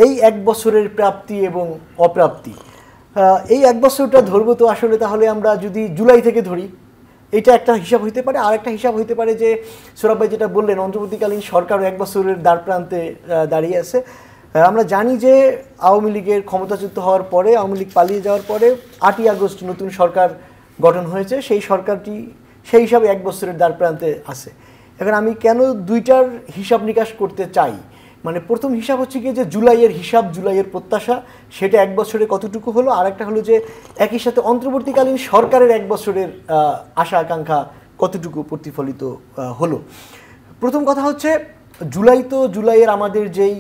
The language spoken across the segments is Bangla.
এই এক বছরের প্রাপ্তি এবং অপ্রাপ্তি, এই এক বছরটা ধরবো তো আসলে তাহলে আমরা যদি জুলাই থেকে ধরি, এটা একটা হিসাব হইতে পারে। আর একটা হিসাব হইতে পারে যে সোহরাব ভাই যেটা বললেন, অন্তর্বর্তীকালীন সরকারও এক বছরের দ্বারপ্রান্তে দাঁড়িয়ে আছে। আমরা জানি যে আওয়ামী লীগের ক্ষমতাচ্যুত হওয়ার পরে, আওয়ামী লীগ পালিয়ে যাওয়ার পরে 8ই আগস্ট নতুন সরকার গঠন হয়েছে। সেই সরকারটি সেই হিসাবে এক বছরের দ্বারপ্রান্তে আছে। এখন আমি কেন দুইটার হিসাব নিকাশ করতে চাই, মানে প্রথম হিসাব হচ্ছে কি যে জুলাইয়ের হিসাব, জুলাইয়ের প্রত্যাশা, সেটা এক বছরে কতটুকু হলো। আর একটা হলো যে একই সাথে অন্তর্বর্তীকালীন সরকারের এক বছরের আশা আকাঙ্ক্ষা কতটুকু প্রতিফলিত হলো। প্রথম কথা হচ্ছে জুলাইয়ের আমাদের যেই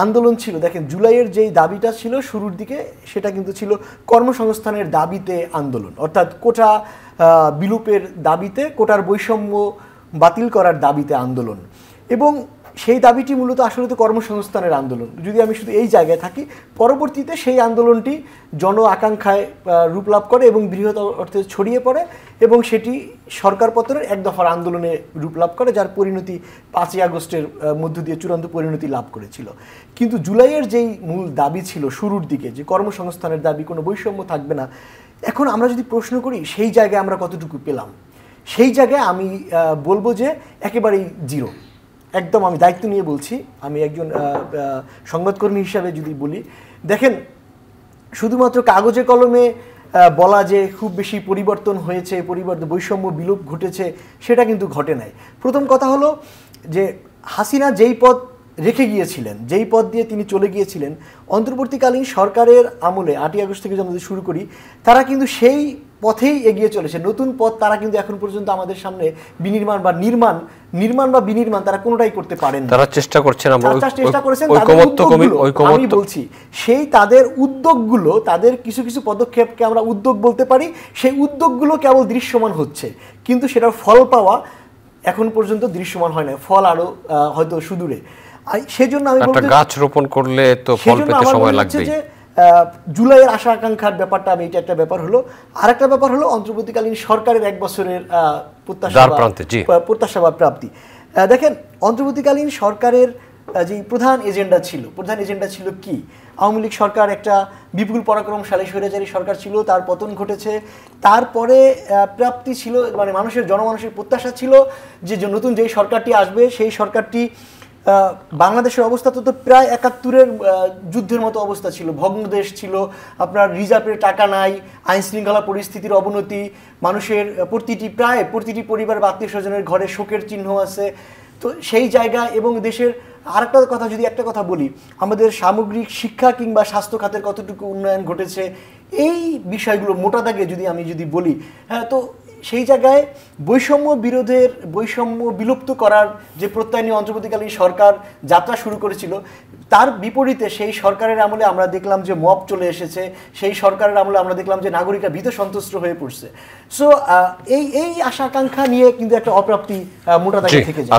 আন্দোলন ছিল, দেখেন জুলাইয়ের যেই দাবিটা ছিল শুরুর দিকে, সেটা কিন্তু ছিল কর্মসংস্থানের দাবিতে আন্দোলন, অর্থাৎ কোটা বিলুপের দাবিতে, কোটার বৈষম্য বাতিল করার দাবিতে আন্দোলন। এবং সেই দাবিটি মূলত আসলে তো কর্মসংস্থানের আন্দোলন, যদি আমি শুধু এই জায়গায় থাকি। পরবর্তীতে সেই আন্দোলনটি জন আকাঙ্ক্ষায় রূপ লাভ করে এবং বৃহৎ অর্থে ছড়িয়ে পড়ে, এবং সেটি সরকার পতনের এক দফার আন্দোলনে রূপ লাভ করে, যার পরিণতি 5ই আগস্টের মধ্য দিয়ে চূড়ান্ত পরিণতি লাভ করেছিল। কিন্তু জুলাইয়ের যেই মূল দাবি ছিল শুরুর দিকে, যে কর্মসংস্থানের দাবি, কোনো বৈষম্য থাকবে না, এখন আমরা যদি প্রশ্ন করি সেই জায়গায় আমরা কতটুকু পেলাম, সেই জায়গায় আমি বলবো যে একেবারেই জিরো। একদম আমি দায়িত্ব নিয়ে বলছি, আমি একজন সংবাদকর্মী হিসাবে যদি বলি, দেখেন শুধুমাত্র কাগজে কলমে বলা যে খুব বেশি পরিবর্তন হয়েছে, বৈষম্য বিলোপ ঘটেছে, সেটা কিন্তু ঘটে নাই। প্রথম কথা হলো যে হাসিনা যেই পদ রেখে গিয়েছিলেন, যেই পদ দিয়ে তিনি চলে গিয়েছিলেন, অন্তর্বর্তীকালীন সরকারের আমলে 8ই আগস্ট থেকে যদি শুরু করি, তারা কিন্তু সেই পথেই এগিয়ে চলেছে। নতুন পথ তারা কিন্তু এখন পর্যন্ত আমাদের সামনে বিনির্মাণ বা বিনির্মাণ তারা কোনোটাই করতে পারেন না। তারা চেষ্টা করছেন, আমি বলছি সেই তাদের উদ্যোগগুলো, তাদের কিছু কিছু পদক্ষেপকে আমরা উদ্যোগ বলতে পারি, সেই উদ্যোগগুলো কেবল দৃশ্যমান হচ্ছে, কিন্তু সেটার ফল পাওয়া এখন পর্যন্ত দৃশ্যমান হয় না, ফল আরো হয়তো সুদূরে। সেজন্য আমি বলতে, গাছ রোপণ করলে তো ফল পেতে সময় লাগবে। যে জুলাইয়ের আশা আকাঙ্ক্ষার ব্যাপারটা, আমি এটা একটা ব্যাপার হলো। আরেকটা ব্যাপার হলো অন্তর্বর্তীকালীন সরকারের এক বছরের প্রত্যাশা বা প্রাপ্তি। দেখেন অন্তর্বর্তীকালীন সরকারের যে প্রধান এজেন্ডা ছিল কি? আওয়ামী লীগ সরকার একটা বিপুল পরাক্রমশালী স্বৈরাচারী সরকার ছিল, তার পতন ঘটেছে। তারপরে প্রাপ্তি ছিল, মানে জনমানুষের প্রত্যাশা ছিল যে নতুন যেই সরকারটি আসবে, সেই সরকারটি বাংলাদেশের অবস্থা তো প্রায় 71-এর যুদ্ধের মতো অবস্থা ছিল, ভগ্নদেশ ছিল, আপনার রিজার্ভের টাকা নাই, আইন শৃঙ্খলা পরিস্থিতির অবনতি, মানুষের প্রায় প্রতিটি পরিবার বা আত্মীয় স্বজনের ঘরে শোকের চিহ্ন আছে। তো সেই জায়গা, এবং দেশের আরেকটা কথা, যদি একটা কথা বলি, আমাদের সামগ্রিক শিক্ষা কিংবা স্বাস্থ্য খাতের কতটুকু উন্নয়ন ঘটেছে, এই বিষয়গুলো মোটা দাগে আমি যদি বলি, হ্যাঁ, তো সেই জায়গায় বৈষম্য বিলুপ্ত করার যে প্রত্যয় নিয়ে অন্তর্বর্তীকালীন সরকার যাত্রা শুরু করেছিল, তার বিপরীতে সেই সরকারের আমলে আমরা দেখলাম যে মব চলে এসেছে, সেই সরকারের আমলে আমরা দেখলাম যে নাগরিকরা ভীত সন্ত্রস্ত হয়ে পড়ছে। সো এই আশা আকাঙ্ক্ষা নিয়ে কিন্তু একটা অপ্রাপ্তি মোটা দাগে থেকে যায়।